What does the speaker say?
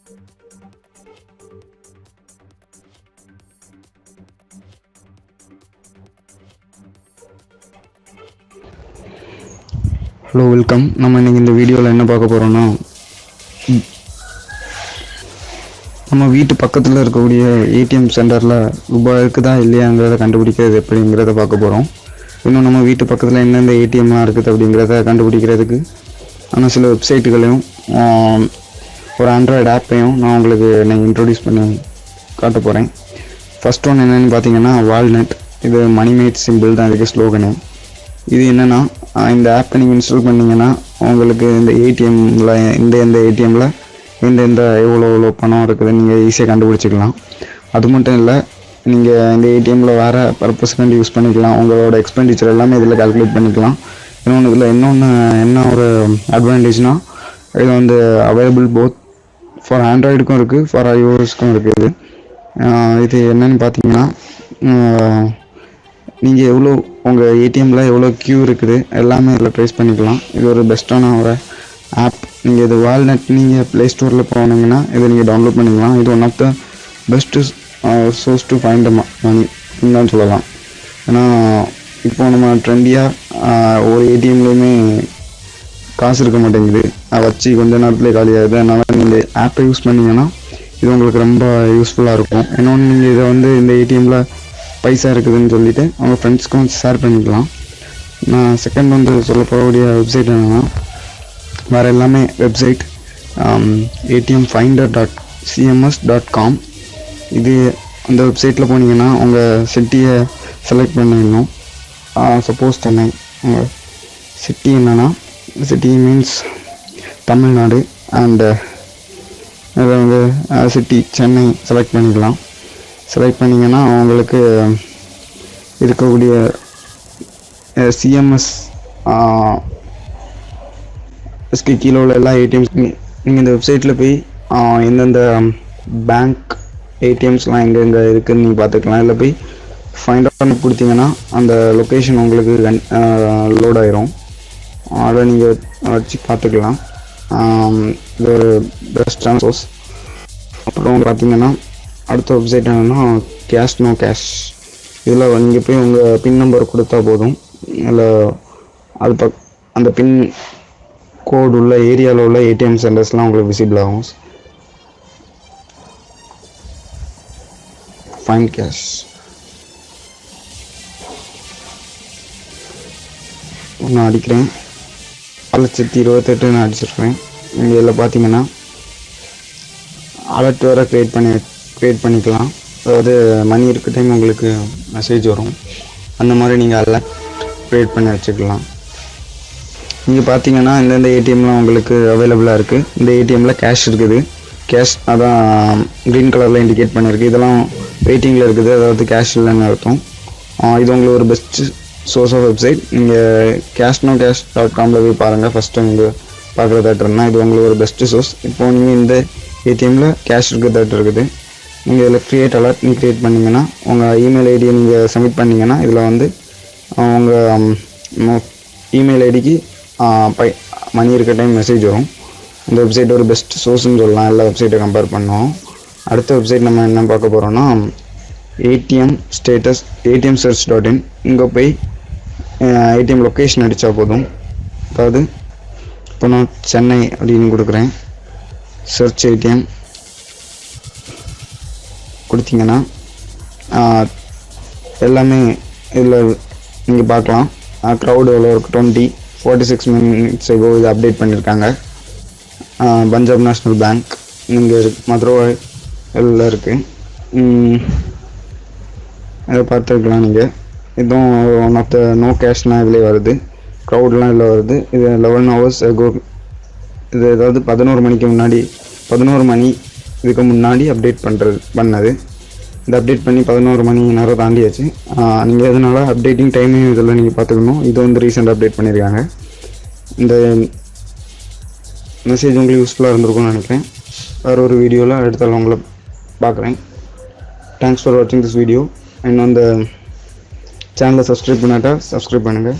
Hello, welcome. நம்ம இன்றைக்கி இந்த வீடியோவில் என்ன பார்க்க போகிறோன்னா, நம்ம வீட்டு பக்கத்தில் இருக்கக்கூடிய ஏடிஎம் சென்டரில் ரூபாய் இருக்குதா இல்லையாங்கிறத கண்டுபிடிக்கிறது எப்படிங்கிறத பார்க்க போகிறோம். இன்னும் நம்ம வீட்டு பக்கத்தில் எந்தெந்த ஏடிஎம்லாம் இருக்குது அப்படிங்கிறத கண்டுபிடிக்கிறதுக்கு ஆனால் சில வெப்சைட்டுகளையும் ஒரு ஆண்ட்ராய்டு ஆப்பையும் நான் உங்களுக்கு இன்ட்ரொடியூஸ் பண்ணி காட்ட போகிறேன். ஃபஸ்ட் ஒன்று என்னென்னு பார்த்தீங்கன்னா வால்நட். இது மணிமேட் சிம்பிள் தான் இதுக்கு ஸ்லோகனு. இது என்னென்னா, இந்த ஆப்பை நீங்கள் இன்ஸ்டால் பண்ணிங்கன்னா உங்களுக்கு இந்த ஏடிஎம்மில் எந்த ஏடிஎம்மில் எந்த எவ்வளோ பணம் இருக்குது நீங்கள் ஈஸியாக கண்டுபிடிச்சிக்கலாம். அது மட்டும் இல்லை, நீங்கள் இந்த ஏடிஎம்மில் வேறு பர்பஸ்க்கு யூஸ் பண்ணிக்கலாம். உங்களோட எக்ஸ்பெண்டிச்சர் எல்லாமே இதில் கால்குலேட் பண்ணிக்கலாம். இன்னொன்று என்ன ஒரு அட்வான்டேஜ்னால், இது வந்து அவைலபிள் போத் ஃபார் ஆண்ட்ராய்டுக்கும் இருக்குது, ஃபார் iOSக்கும் இருக்குது. இது என்னென்னு பார்த்தீங்கன்னா, நீங்கள் எவ்வளோ உங்கள் ஏடிஎம்மில் எவ்வளோ க்யூ இருக்குது எல்லாமே இதில் ட்ரேஸ் பண்ணிக்கலாம். இது ஒரு பெஸ்ட்டான ஒரு ஆப். நீங்கள் இது வால்நட் நீங்கள் ப்ளே ஸ்டோரில் போனீங்கன்னா இதை நீங்கள் டவுன்லோட் பண்ணிக்கலாம். இது one of the best source to find money தான் சொல்லலாம். ஏன்னா இப்போ நம்ம ட்ரெண்டியாக ஒரு ஏடிஎம்லேயுமே காசு இருக்க மாட்டேங்குது, அதை வச்சு கொஞ்ச நேரத்துலேயே காலியாகுது. அதனால் நீங்கள் ஆப்பை யூஸ் பண்ணிங்கன்னா இது உங்களுக்கு ரொம்ப யூஸ்ஃபுல்லாக இருக்கும். இன்னொன்று, நீங்கள் இதை வந்து இந்த ஏடிஎம்மில் பைசா இருக்குதுன்னு சொல்லிவிட்டு அவங்க ஃப்ரெண்ட்ஸ்க்கும் ஷேர் பண்ணிக்கலாம். நான் செகண்ட் வந்து சொல்ல போகக்கூடிய வெப்சைட் என்னென்னா, வேறு எல்லாமே வெப்சைட் atmfinder.cms.com. இது அந்த வெப்சைட்டில் போனீங்கன்னா உங்கள் சிட்டியை செலக்ட் பண்ணிடணும். சப்போஸ் சென்னை, உங்கள் சிட்டி என்னென்னா, சிட்டி மீன்ஸ் தமிழ்நாடு, அண்டு அதை வந்து சிட்டி சென்னை செலக்ட் பண்ணிக்கலாம். செலக்ட் பண்ணிங்கன்னா அவங்களுக்கு இருக்கக்கூடிய சிஎம்எஸ் கீழே உள்ள எல்லா ஏடிஎம்ஸ் நீங்கள் இந்த வெப்சைட்டில் போய் எந்தெந்த பேங்க் ஏடிஎம்ஸ்லாம் எங்கெங்கே இருக்குதுன்னு நீங்கள் பார்த்துக்கலாம். இல்லை போய் ஃபைண்ட் அவுட் கொடுத்தீங்கன்னா அந்த லொக்கேஷன் உங்களுக்கு லோட் ஆயிரும். அதை நீங்கள் வச்சு பார்த்துக்கலாம். இது ஒரு பெஸ்ட்டான சோர்ஸ். அப்புறம் பார்த்தீங்கன்னா அடுத்த வெப்சைட் என்னென்னா கேஷ் நோ கேஷ். இதில் நீங்கள் போய் உங்கள் பின் நம்பர் கொடுத்தா போதும். இல்லை அது அந்த பின் கோடு உள்ள ஏரியாவில் உள்ள ஏடிஎம் சென்டர்ஸ்லாம் உங்களுக்கு விசிபிள் ஆகும். ஃபைண்ட் கேஷ் நான் அடிக்கிறேன். 1,28,000 நான் அடிச்சிருக்கேன். நீங்கள் இதில் பார்த்தீங்கன்னா அலர்ட் வேறு க்ரியேட் பண்ணிக்கலாம். அதாவது மணி இருக்க டைம் உங்களுக்கு மெசேஜ் வரும். அந்த மாதிரி நீங்கள் அலர்ட் க்ரியேட் பண்ணி வச்சுக்கலாம். நீங்கள் பார்த்தீங்கன்னா எந்தெந்த ஏடிஎம்லாம் உங்களுக்கு அவைலபிளாக இருக்குது. இந்த ஏடிஎம்மில் கேஷ் இருக்குது. கேஷ் அதான் க்ரீன் கலரில் இண்டிகேட் பண்ணியிருக்கு. இதெல்லாம் வெயிட்டிங்கில் இருக்குது, அதாவது கேஷ் இல்லைன்னு அர்த்தம். இது உங்களுக்கு ஒரு பெஸ்ட் சோர்ஸ் ஆஃப் வெப்சைட். நீங்கள் cashnocash.comல போய் பாருங்கள். ஃபஸ்ட்டு நீங்கள் பார்க்குறதாட்டுருந்தா இது உங்களுக்கு ஒரு பெஸ்ட்டு சோர்ஸ். இப்போது நீங்கள் இந்த ஏடிஎம்மில் கேஷ் இருக்கிறதாட்டு இருக்குது. நீங்கள் இதில் நீங்கள் க்ரியேட் பண்ணிங்கன்னா உங்கள் இமெயில் ஐடியை நீங்கள் சப்மிட் பண்ணிங்கன்னா இதில் வந்து உங்கள் இமெயில் ஐடிக்கு மணி இருக்க டைம் மெசேஜ் வரும். இந்த வெப்சைட் ஒரு பெஸ்ட் சோர்ஸ்ன்னு சொல்லலாம், எல்லா வெப்சைட்டை கம்பேர் பண்ணோம். அடுத்த வெப்சைட் நம்ம என்ன பார்க்க போகிறோன்னா ATM search.in. இங்கே போய் ஏடிஎம் லொக்கேஷன் அடித்தா போதும். அதாவது இப்போ நான் சென்னை அப்படின்னு கொடுக்குறேன். சர்ச் ஏடிஎம் கொடுத்தீங்கன்னா எல்லாமே இதில் நீங்கள் பார்க்கலாம். க்ரௌடு எவ்வளோ இருக்குது, 46 minutes ago இது அப்டேட் பண்ணியிருக்காங்க. பஞ்சாப் நேஷ்னல் பேங்க் இங்கே மதுரையில் இருக்குது. அதை பார்த்துருக்கலாம் நீங்கள். இதுவும் ஒன் ஆஃப் த நோ கேஷ்னால் இதிலே வருது. க்ரௌட்லாம் இதில் வருது. இது 11 hours ago. இது ஏதாவது 11 மணி இதுக்கு முன்னாடி அப்டேட் பண்ணது. இந்த அப்டேட் பண்ணி 11 மணி நேரம் தாண்டியாச்சு. நீங்கள் எதனால அப்டேட்டிங் டைமையும் இதெல்லாம் நீங்கள் பார்த்துக்கணும். இது வந்து ரீசெண்ட் அப்டேட் பண்ணியிருக்காங்க. இந்த மெசேஜ் உங்களுக்கு யூஸ்ஃபுல்லாக இருந்திருக்கும்னு நினைக்கிறேன். வேறு ஒரு வீடியோவில் அடுத்தால உங்களை பார்க்குறேன். தேங்க்ஸ் ஃபார் வாட்சிங் திஸ் வீடியோ. இன்னும் அந்த சேனலை சப்ஸ்கிரைப் பண்ணாட்டா சப்ஸ்கிரைப் பண்ணுங்கள்.